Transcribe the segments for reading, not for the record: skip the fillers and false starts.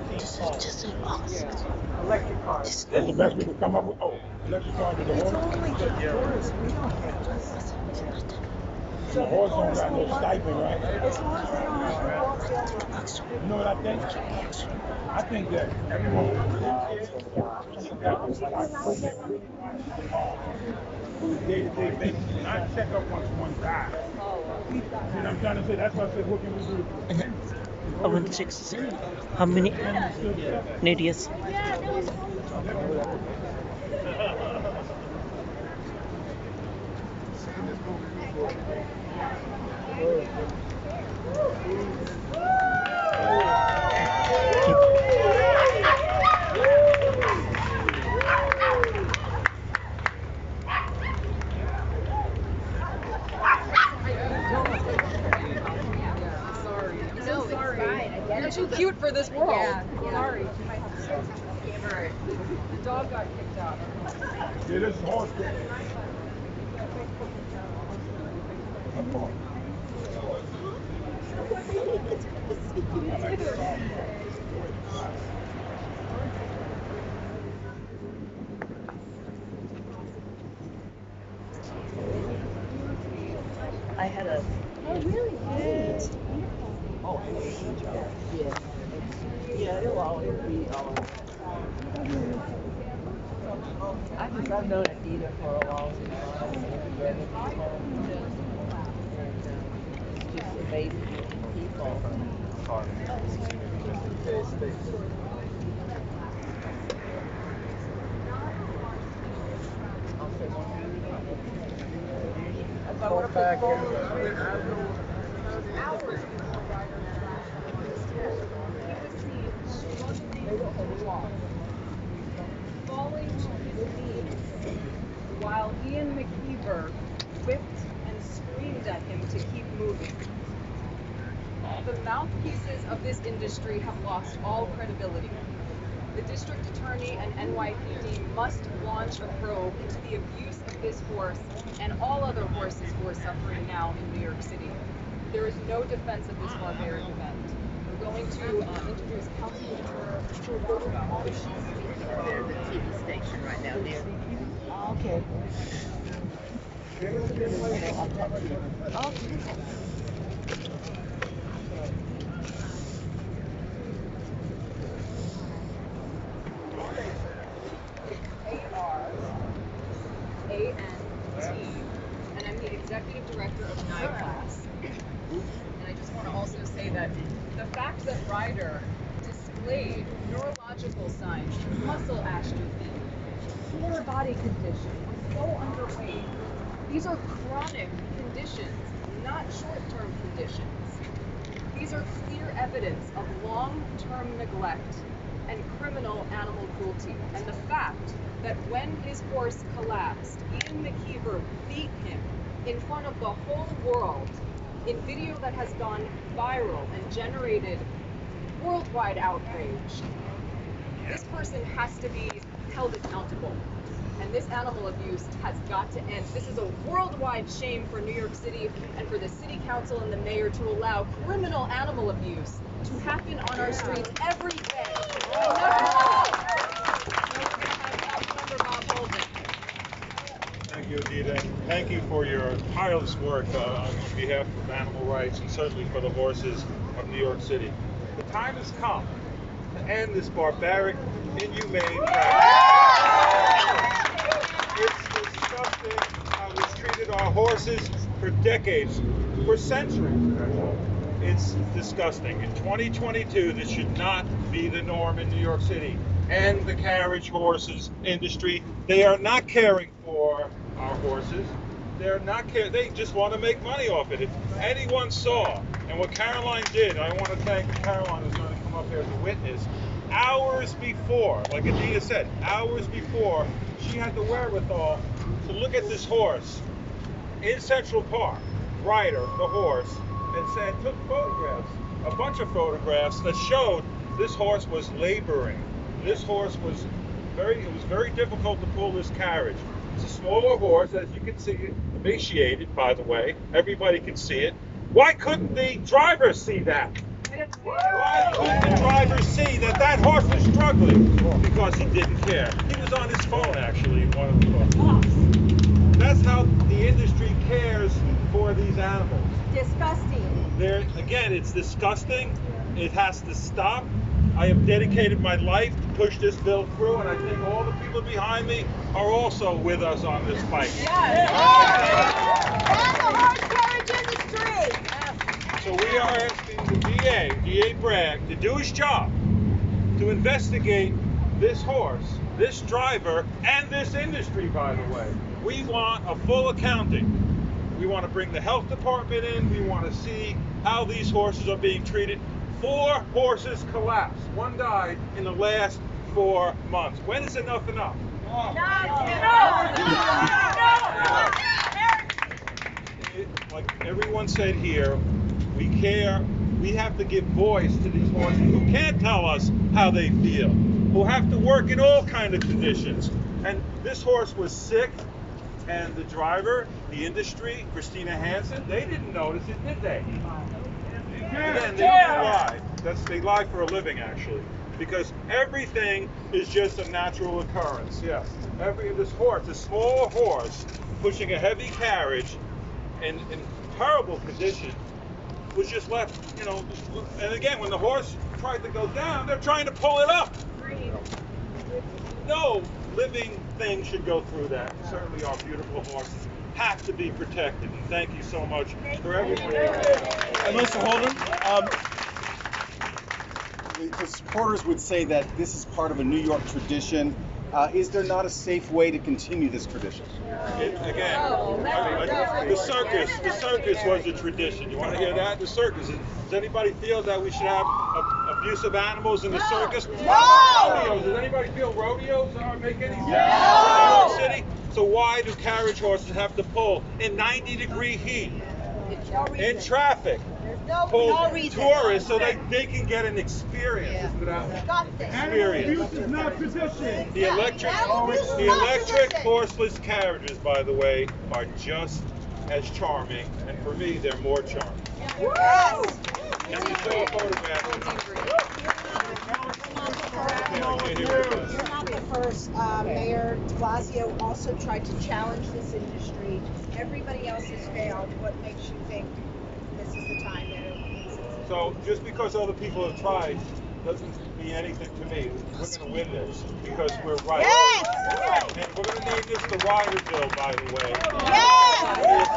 This is just an awesome. Electric cars. Just That's the best we could come up with. Oh, electric cars with the It's horse. only just tourists. We don't have tourists. The horse don't got no stipend, right? As long as they don't have to walk down. You know what I think? I think that everyone they basically not check up once one dies. You know what I'm trying to say? That's why I said, what can we do? And then I want to check to see how many natives. You're too cute for this world. Sorry. The dog got kicked out. Yeah, this horse. I had a. Oh, really? Yes. Oh, Yeah. Yeah, it'll always be. I've known Anita for a long time. And it's just amazing people. Falling to his knees while Ian McKeever whipped and screamed at him to keep moving. The mouthpieces of this industry have lost all credibility. The district attorney and NYPD must launch a probe into the abuse of this horse and all other horses who are suffering now in New York City. There is no defense of this barbaric event. We're going to introduce Councilman She's speaking there, the TV station right now there. Okay. ARANT, and I'm the executive director of NICLAS. And I just want to also say that the fact that Ryder displayed neurological signs, muscle atrophy, poor body condition, was so underweight, these are chronic conditions, not short-term conditions. These are clear evidence of long-term neglect and criminal animal cruelty. And the fact that when his horse collapsed, Ian McKeever beat him in front of the whole world in video that has gone viral and generated worldwide outrage. This person has to be held accountable. And this animal abuse has got to end. This is a worldwide shame for New York City and for the city council and the mayor to allow criminal animal abuse to happen on our streets every day. Thank you, Anita. Thank you for your tireless work on behalf of animal rights and certainly for the horses of New York City. The time has come to end this barbaric, inhumane practice. It's disgusting how we've treated our horses for decades, for centuries. It's disgusting. In 2022, this should not be the norm in New York City. And the carriage horses industry, they are not caring for our horses. They're not they just want to make money off it. If anyone saw, and what Caroline did, I want to thank Caroline who's going to come up here as a witness, hours before, like Anita said, hours before, she had the wherewithal to look at this horse in Central Park, Ryder, the horse, and said, took photographs, a bunch of photographs that showed this horse was laboring. This horse was it was very difficult to pull this carriage. It's a smaller horse, as you can see, emaciated, by the way. Everybody can see it. Why couldn't the driver see that? Why couldn't the driver see that that horse was struggling? Because he didn't care. He was on his phone, actually, in one of the books. That's how the industry cares for these animals. Disgusting. Again, it's disgusting. It has to stop. I have dedicated my life to push this bill through, and I think all the people behind me are also with us on this fight. And the horse carriage industry. So we are asking the DA Bragg, to do his job, to investigate this horse, this driver, and this industry, by the way. We want a full accounting. We want to bring the health department in. We want to see how these horses are being treated. 4 horses collapsed. 1 died in the last 4 months. When is enough enough? Like everyone said here, we care. We have to give voice to these horses who can't tell us how they feel, who have to work in all kinds of conditions. And this horse was sick, and the driver, the industry, Christina Hansen, they didn't notice it, did they? Again, they lie. They lie for a living, actually, because everything is just a natural occurrence. Yes, this horse, a small horse, pushing a heavy carriage in terrible condition, was just left, and again, when the horse tried to go down, they're trying to pull it up. No living thing should go through that. Certainly our beautiful horses have to be protected. And thank you so much for everything. And Mr. Holden, the supporters would say that this is part of a New York tradition. Is there not a safe way to continue this tradition? The circus was a tradition. You want to hear that? The circus. Does anybody feel that we should have abusive animals in the circus? Rodeos. Does anybody feel rodeos make any sense in New York City? So why do carriage horses have to pull in 90-degree heat, in traffic, pull tourists so they can get an experience? Abuse is not tradition. The electric horseless carriages, by the way, are just as charming, and for me, they're more charming. Can we show a photograph? You're not the first. Mayor de Blasio also tried to challenge this industry. Everybody else has failed. What makes you think this is the time that it needs it? So just because other people have tried doesn't mean anything to me. We're going to win this because we're right. Yes! And we're going to name this the Rider Bill, by the way. Yes!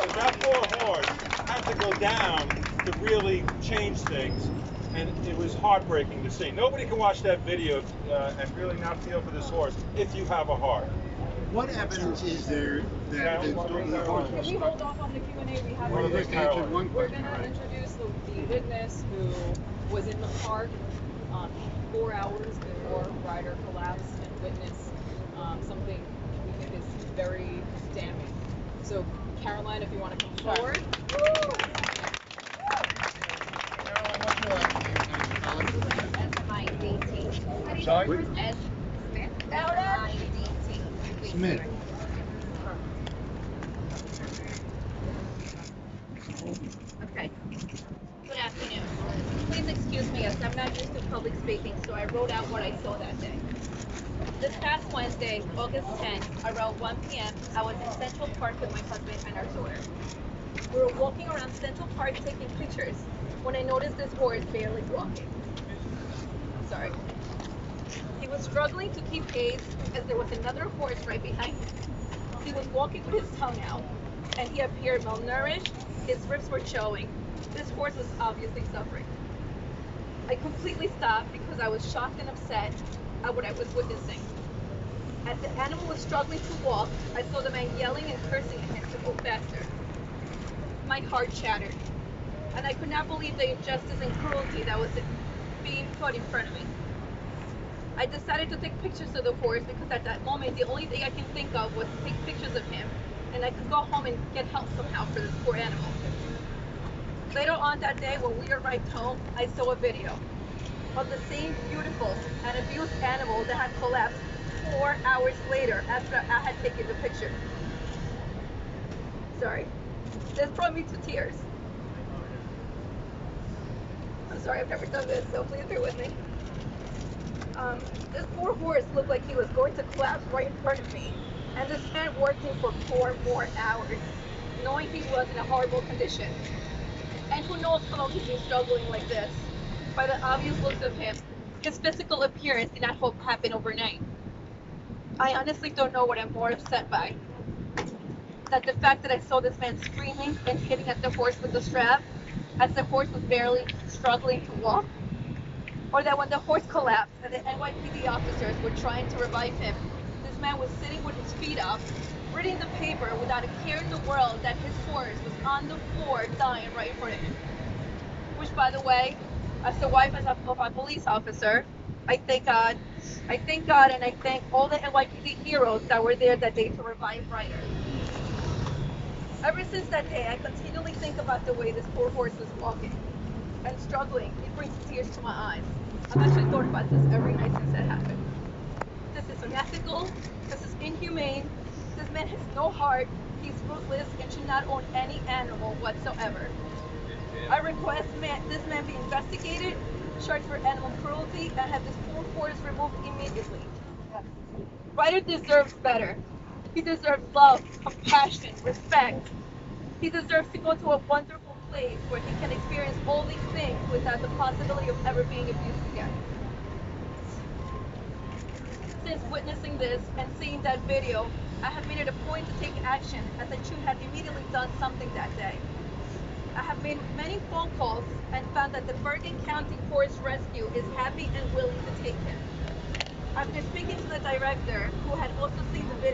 Because that poor horse had to go down to really change things. And it was heartbreaking to see. Nobody can watch that video and really not feel for this horse if you have a heart. What evidence is there that the horse was Can we hold off on the Q&A? We have Well, you just answered one We're question, going to right? introduce the witness who was in the park 4 hours before Ryder collapsed and witnessed something we think is very damning. So, Caroline, if you want to come forward. Sorry? Smith. Okay. Good afternoon. Please excuse me as I'm not used to public speaking, so I wrote out what I saw that day. This past Wednesday, August 10th, around 1 p.m., I was in Central Park with my husband and our daughter. We were walking around Central Park taking pictures when I noticed this horse barely walking. Sorry. He was struggling to keep pace as there was another horse right behind him. He was walking with his tongue out, and he appeared malnourished. His ribs were showing. This horse was obviously suffering. I completely stopped because I was shocked and upset at what I was witnessing. As the animal was struggling to walk, I saw the man yelling and cursing at him to go faster. My heart shattered, and I could not believe the injustice and cruelty that was being put in front of me. I decided to take pictures of the horse because at that moment the only thing I can think of was to take pictures of him and I could go home and get help somehow for this poor animal. Later on that day when we arrived home, I saw a video of the same beautiful and abused animal that had collapsed 4 hours later after I had taken the picture. Sorry. This brought me to tears. I'm sorry, I've never done this, so please bear with me. This poor horse looked like he was going to collapse right in front of me, and this man working for 4 more hours, knowing he was in a horrible condition. And who knows how long he's been struggling like this. By the obvious looks of him, his physical appearance did not happen overnight. I honestly don't know what I'm more upset by. That the fact that I saw this man screaming and hitting at the horse with the strap, as the horse was barely struggling to walk, or that when the horse collapsed and the NYPD officers were trying to revive him, this man was sitting with his feet up, reading the paper without a care in the world that his horse was on the floor dying right in front of him. Which, by the way, as the wife of a police officer, I thank God, and I thank all the NYPD heroes that were there that day to revive Ryder. Ever since that day, I continually think about the way this poor horse was walking and struggling. It brings tears to my eyes. I've actually thought about this every night since that happened. This is unethical. This is inhumane. This man has no heart. He's ruthless and should not own any animal whatsoever. I request this man be investigated, charged for animal cruelty, and have this poor horse removed immediately. Ryder deserves better. He deserves love, compassion, respect. He deserves to go to a wonderful place where he can experience all these things without the possibility of ever being abused again. Since witnessing this and seeing that video, I have made it a point to take action, as I should have immediately done something that day. I have made many phone calls and found that the Bergen County Horse Rescue is happy and willing to take him. After speaking to the director, who had also seen the video,